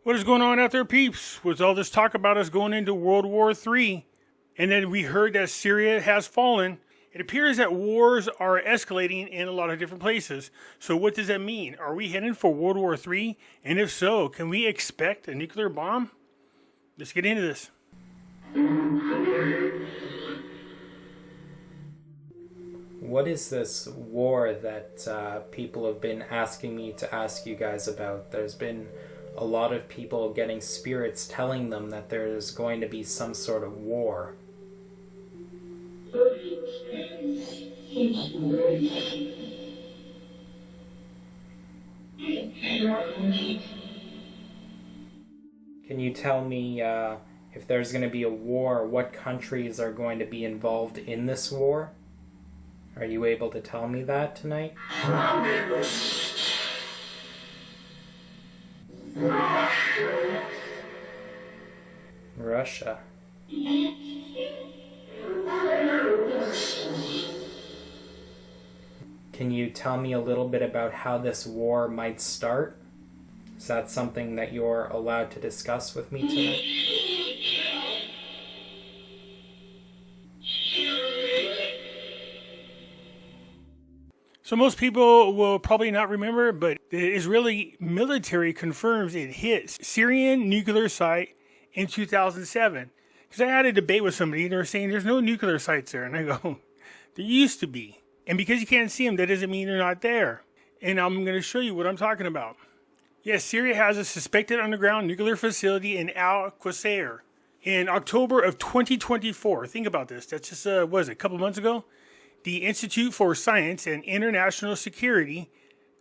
What is going on out there, peeps? With all this talk about us going into World War III, and then we heard that Syria has fallen, it appears that wars are escalating in a lot of different places. So what does that mean? Are we heading for World War III? And if so, can we expect a nuclear bomb? Let's get into this. What is this war that people have been asking me to ask you guys about? There's been a lot of people getting spirits telling them that there's going to be some sort of war. Can you tell me if there's going to be a war, what countries are going to be involved in this war? Are you able to tell me that tonight? Russia. Can you tell me a little bit about how this war might start? Is that something that you're allowed to discuss with me tonight? So most people will probably not remember, but the Israeli military confirms it hit Syrian nuclear site in 2007. Because I had a debate with somebody, and they were saying there's no nuclear sites there. And I go, there used to be. And because you can't see them, that doesn't mean they're not there. And I'm going to show you what I'm talking about. Yes, Syria has a suspected underground nuclear facility in Al-Qusayr. In October of 2024, think about this. That's just, a couple months ago? The Institute for Science and International Security,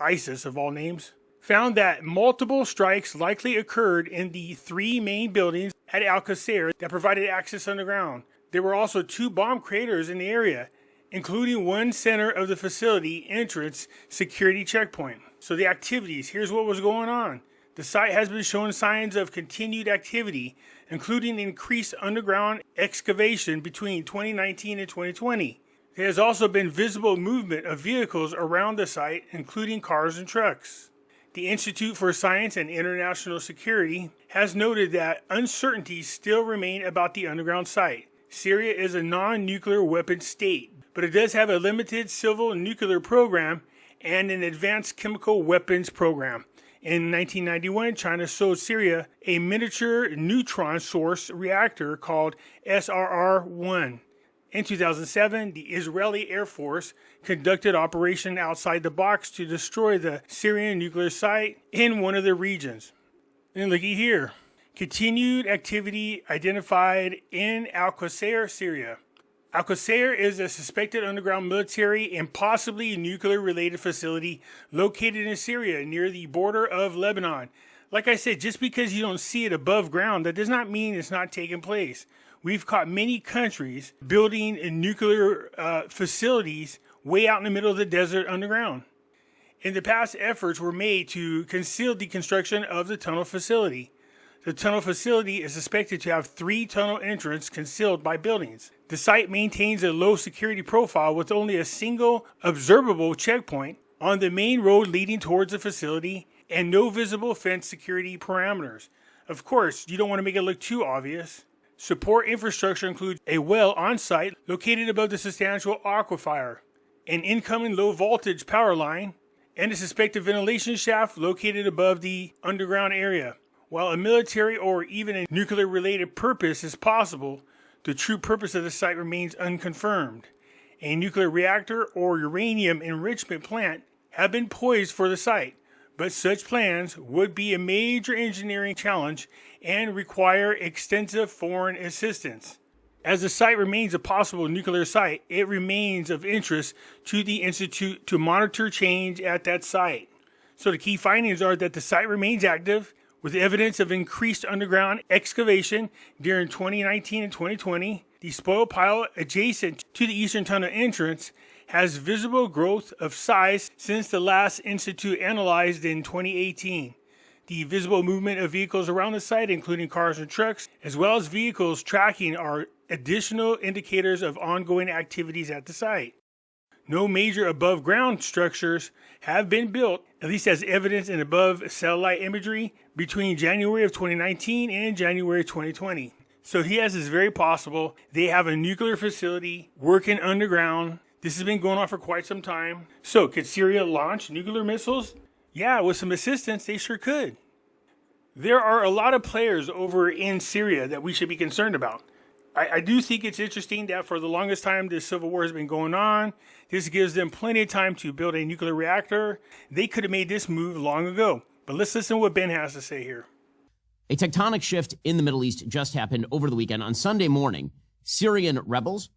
ISIS of all names, found that multiple strikes likely occurred in the three main buildings at Al-Qusayr that provided access underground. There were also two bomb craters in the area, including one center of the facility entrance security checkpoint. So the activities, here's what was going on. The site has been showing signs of continued activity, including increased underground excavation between 2019 and 2020. There has also been visible movement of vehicles around the site, including cars and trucks. The Institute for Science and International Security has noted that uncertainties still remain about the underground site. Syria is a non-nuclear weapon state, but it does have a limited civil nuclear program and an advanced chemical weapons program. In 1991, China sold Syria a miniature neutron source reactor called SRR-1. In 2007, the Israeli Air Force conducted Operation Outside the Box to destroy the Syrian nuclear site in one of the regions. And looky here. Continued activity identified in Al-Qusayr, Syria. Al-Qusayr is a suspected underground military and possibly nuclear-related facility located in Syria near the border of Lebanon. Like I said, just because you don't see it above ground, that does not mean it's not taking place. We've caught many countries building nuclear facilities way out in the middle of the desert underground. In the past, efforts were made to conceal the construction of the tunnel facility. The tunnel facility is suspected to have 3 tunnel entrances concealed by buildings. The site maintains a low security profile with only a single observable checkpoint on the main road leading towards the facility and no visible fence security parameters. Of course, you don't want to make it look too obvious. Support infrastructure includes a well on site located above the substantial aquifer, an incoming low voltage power line, and a suspected ventilation shaft located above the underground area. While a military or even a nuclear related purpose is possible, the true purpose of the site remains unconfirmed. A nuclear reactor or uranium enrichment plant have been poised for the site, but such plans would be a major engineering challenge and require extensive foreign assistance. As the site remains a possible nuclear site, it remains of interest to the Institute to monitor change at that site. So the key findings are that the site remains active, with evidence of increased underground excavation during 2019 and 2020. The spoil pile adjacent to the eastern tunnel entrance has visible growth of size since the last institute analyzed in 2018. The visible movement of vehicles around the site, including cars and trucks, as well as vehicles tracking, are additional indicators of ongoing activities at the site. No major above ground structures have been built, at least as evidence in above satellite imagery, between January of 2019 and January 2020. So he has it's very possible they have a nuclear facility working underground. This has been going on for quite some time. So could Syria launch nuclear missiles? Yeah, with some assistance, they sure could. There are a lot of players over in Syria that we should be concerned about. I do think it's interesting that for the longest time this civil war has been going on. This gives them plenty of time to build a nuclear reactor. They could have made this move long ago. But let's listen to what Ben has to say here. A tectonic shift in the Middle East just happened over the weekend. On Sunday morning, Syrian rebels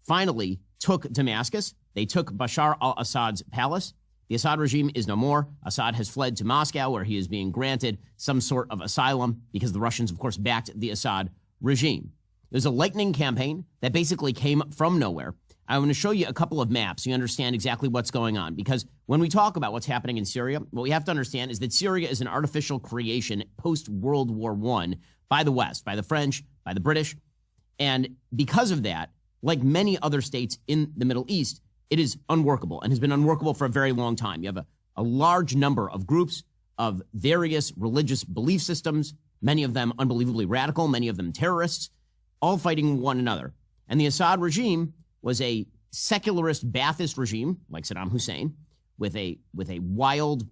finally took Damascus. They took Bashar al-Assad's palace. The Assad regime is no more. Assad has fled to Moscow, where he is being granted some sort of asylum because the Russians, of course, backed the Assad regime. There's a lightning campaign that basically came from nowhere. I want to show you a couple of maps so you understand exactly what's going on. Because when we talk about what's happening in Syria, what we have to understand is that Syria is an artificial creation post-World War I by the West, by the French, by the British. And because of that, like many other states in the Middle East, it is unworkable and has been unworkable for a very long time. You have a large number of groups of various religious belief systems, many of them unbelievably radical, many of them terrorists, all fighting one another. And the Assad regime was a secularist Ba'athist regime, like Saddam Hussein, with a wild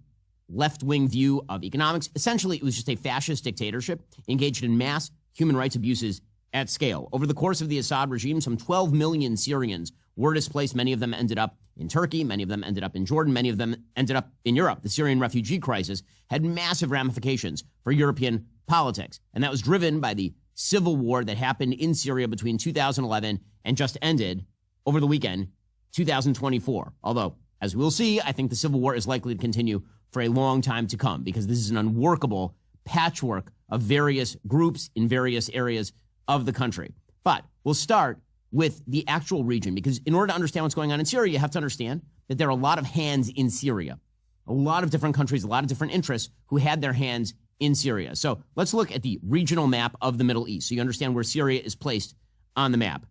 left-wing view of economics. Essentially, it was just a fascist dictatorship engaged in mass human rights abuses at scale. Over the course of the Assad regime, some 12 million Syrians were displaced. Many of them ended up in Turkey. Many of them ended up in Jordan. Many of them ended up in Europe. The Syrian refugee crisis had massive ramifications for European politics. And that was driven by the civil war that happened in Syria between 2011 and just ended over the weekend, 2024. Although, as we'll see, I think the civil war is likely to continue for a long time to come because this is an unworkable patchwork of various groups in various areas of the country. But we'll start with the actual region because in order to understand what's going on in Syria, you have to understand that there are a lot of hands in Syria, a lot of different countries, a lot of different interests who had their hands in Syria. So let's look at the regional map of the Middle East so you understand where Syria is placed on the map.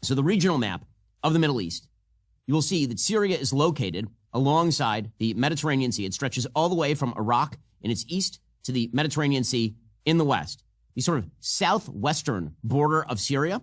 So the regional map of the Middle East, you will see that Syria is located alongside the Mediterranean Sea. It stretches all the way from Iraq in its east to the Mediterranean Sea in the west. The sort of southwestern border of Syria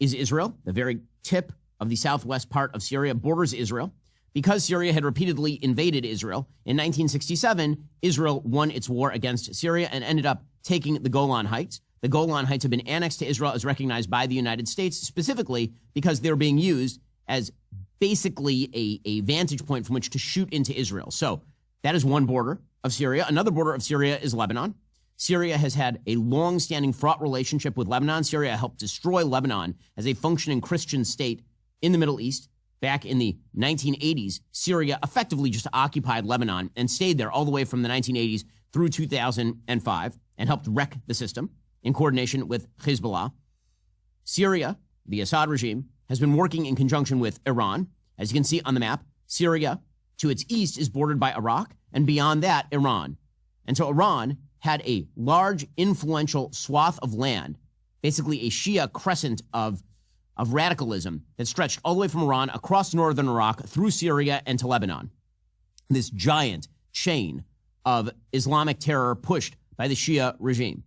is Israel. The very tip of the southwest part of Syria borders Israel. Because Syria had repeatedly invaded Israel, in 1967, Israel won its war against Syria and ended up taking the Golan Heights. The Golan Heights have been annexed to Israel as recognized by the United States, specifically because they're being used as basically a vantage point from which to shoot into Israel. So that is one border of Syria. Another border of Syria is Lebanon. Syria has had a long-standing fraught relationship with Lebanon. Syria helped destroy Lebanon as a functioning Christian state in the Middle East. Back in the 1980s, Syria effectively just occupied Lebanon and stayed there all the way from the 1980s through 2005 and helped wreck the system in coordination with Hezbollah. Syria, the Assad regime, has been working in conjunction with Iran. As you can see on the map, Syria to its east is bordered by Iraq, and beyond that, Iran. And so Iran had a large, influential swath of land, basically a Shia crescent of radicalism that stretched all the way from Iran across northern Iraq through Syria and to Lebanon. This giant chain of Islamic terror pushed by the Shia regime.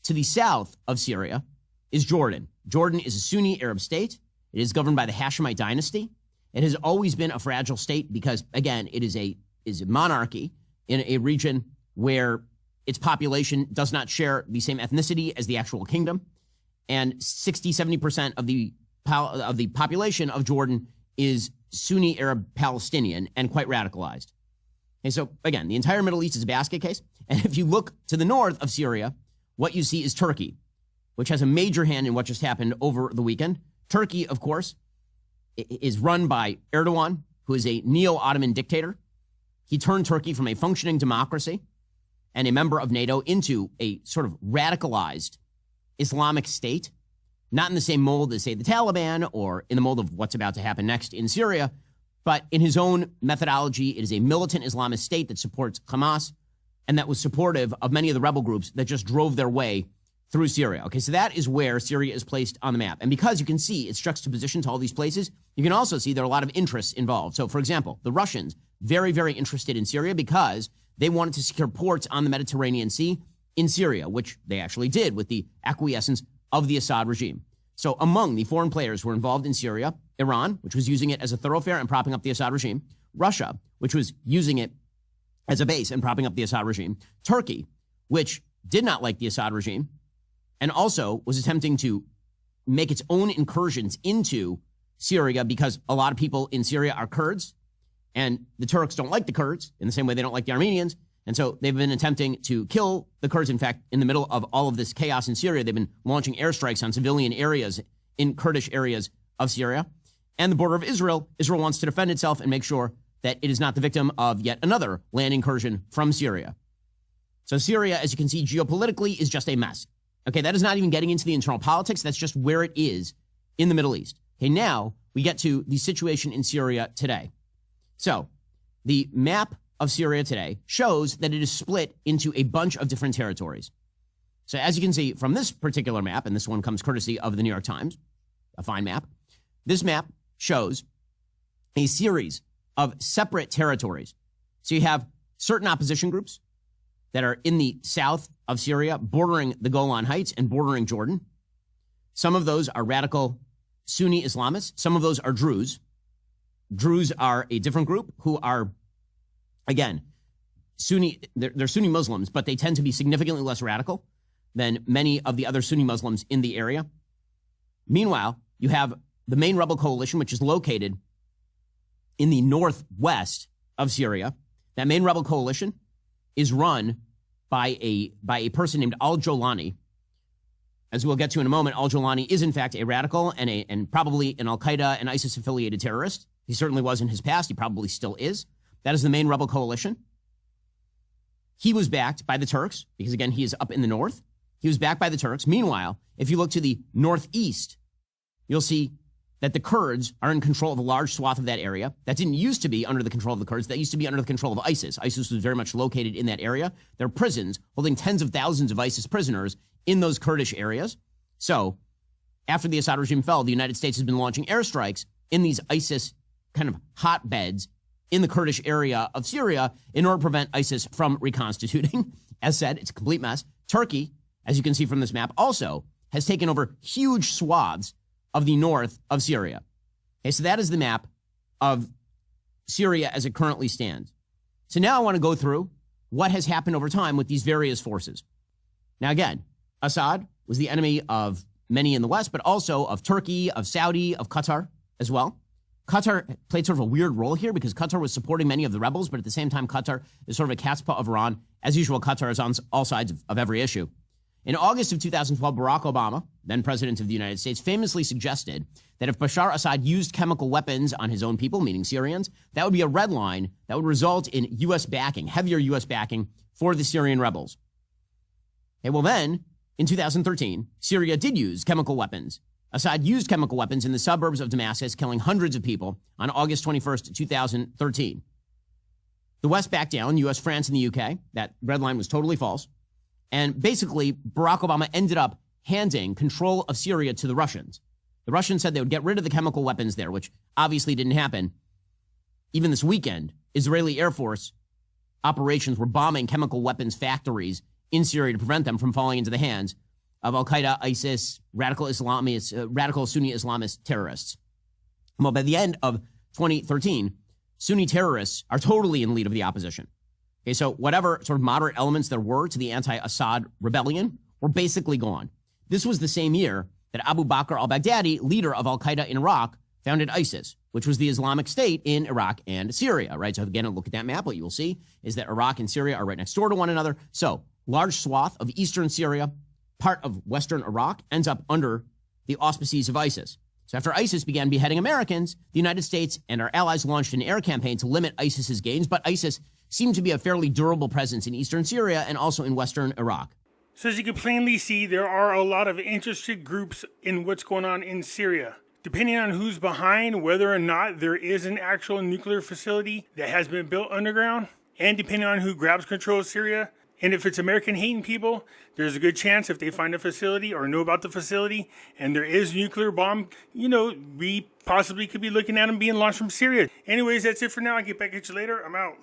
To the south of Syria is Jordan. Jordan is a Sunni Arab state. It is governed by the Hashemite dynasty. It has always been a fragile state because, again, it is a monarchy in a region where its population does not share the same ethnicity as the actual kingdom. And 60-70% of the population of Jordan is Sunni Arab Palestinian and quite radicalized. And so, again, the entire Middle East is a basket case. And if you look to the north of Syria, what you see is Turkey, which has a major hand in what just happened over the weekend. Turkey, of course, is run by Erdogan, who is a neo-Ottoman dictator. He turned Turkey from a functioning democracy and a member of NATO into a sort of radicalized Islamic state. Not in the same mold as, say, the Taliban or in the mold of what's about to happen next in Syria, but in his own methodology, it is a militant Islamist state that supports Hamas and that was supportive of many of the rebel groups that just drove their way through Syria. Okay, so that is where Syria is placed on the map. And because you can see its juxtaposition to all these places, you can also see there are a lot of interests involved. So, for example, the Russians, very, very interested in Syria because they wanted to secure ports on the Mediterranean Sea in Syria, which they actually did with the acquiescence of the Assad regime. So among the foreign players who were involved in Syria, Iran, which was using it as a thoroughfare and propping up the Assad regime, Russia, which was using it as a base and propping up the Assad regime, Turkey, which did not like the Assad regime, and also was attempting to make its own incursions into Syria because a lot of people in Syria are Kurds, and the Turks don't like the Kurds in the same way they don't like the Armenians. And so they've been attempting to kill the Kurds. In fact, in the middle of all of this chaos in Syria, they've been launching airstrikes on civilian areas in Kurdish areas of Syria. And the border of Israel, Israel wants to defend itself and make sure that it is not the victim of yet another land incursion from Syria. So Syria, as you can see, geopolitically is just a mess. Okay, that is not even getting into the internal politics. That's just where it is in the Middle East. Okay, now we get to the situation in Syria today. So the map of Syria today shows that it is split into a bunch of different territories. So as you can see from this particular map, and this one comes courtesy of the New York Times, a fine map, this map shows a series of separate territories. So you have certain opposition groups that are in the south of Syria, bordering the Golan Heights and bordering Jordan. Some of those are radical Sunni Islamists. Some of those are Druze. Druze are a different group who are, again, Sunni, they're Sunni Muslims, but they tend to be significantly less radical than many of the other Sunni Muslims in the area. Meanwhile, you have the main rebel coalition, which is located in the northwest of Syria. That main rebel coalition is run by a person named al-Jolani. As we'll get to in a moment, al-Jolani is in fact a radical and probably an Al-Qaeda and ISIS-affiliated terrorist. He certainly was in his past. He probably still is. That is the main rebel coalition. He was backed by the Turks because, again, he is up in the north. He was backed by the Turks. Meanwhile, if you look to the northeast, you'll see that the Kurds are in control of a large swath of that area. That didn't used to be under the control of the Kurds. That used to be under the control of ISIS. ISIS was very much located in that area. There are prisons holding tens of thousands of ISIS prisoners in those Kurdish areas. So after the Assad regime fell, the United States has been launching airstrikes in these ISIS kind of hotbeds in the Kurdish area of Syria in order to prevent ISIS from reconstituting. As said, it's a complete mess. Turkey, as you can see from this map, also has taken over huge swaths of the north of Syria. Okay, so that is the map of Syria as it currently stands. So now I want to go through what has happened over time with these various forces. Now again, Assad was the enemy of many in the West, but also of Turkey, of Saudi, of Qatar as well. Qatar played sort of a weird role here because Qatar was supporting many of the rebels, but at the same time, Qatar is sort of a cat's paw of Iran. As usual, Qatar is on all sides of every issue. In August of 2012, Barack Obama, then president of the United States, famously suggested that if Bashar Assad used chemical weapons on his own people, meaning Syrians, that would be a red line that would result in U.S. backing, heavier U.S. backing for the Syrian rebels. Okay, well then, in 2013, Syria did use chemical weapons. Assad used chemical weapons in the suburbs of Damascus, killing hundreds of people on August 21st, 2013. The West backed down, U.S., France, and the U.K. That red line was totally false. And basically, Barack Obama ended up handing control of Syria to the Russians. The Russians said they would get rid of the chemical weapons there, which obviously didn't happen. Even this weekend, Israeli Air Force operations were bombing chemical weapons factories in Syria to prevent them from falling into the hands of Al-Qaeda, ISIS, radical Sunni Islamist terrorists. Well, by the end of 2013, Sunni terrorists are totally in lead of the opposition. Okay, so whatever sort of moderate elements there were to the anti-Assad rebellion were basically gone. This was the same year that Abu Bakr al-Baghdadi, leader of Al-Qaeda in Iraq, founded ISIS, which was the Islamic State in Iraq and Syria, right? So again, look at that map. What you will see is that Iraq and Syria are right next door to one another. So large swath of eastern Syria, part of western Iraq, ends up under the auspices of ISIS. So after ISIS began beheading Americans, the United States and our allies launched an air campaign to limit ISIS's gains, but ISIS seemed to be a fairly durable presence in eastern Syria and also in western Iraq. So as you can plainly see, there are a lot of interested groups in what's going on in Syria. Depending on who's behind, whether or not there is an actual nuclear facility that has been built underground, and depending on who grabs control of Syria, And if it's American hating people, there's a good chance if they find a facility or know about the facility and there is a nuclear bomb, we possibly could be looking at them being launched from Syria. Anyways, that's it for now. I'll get back at you later. I'm out.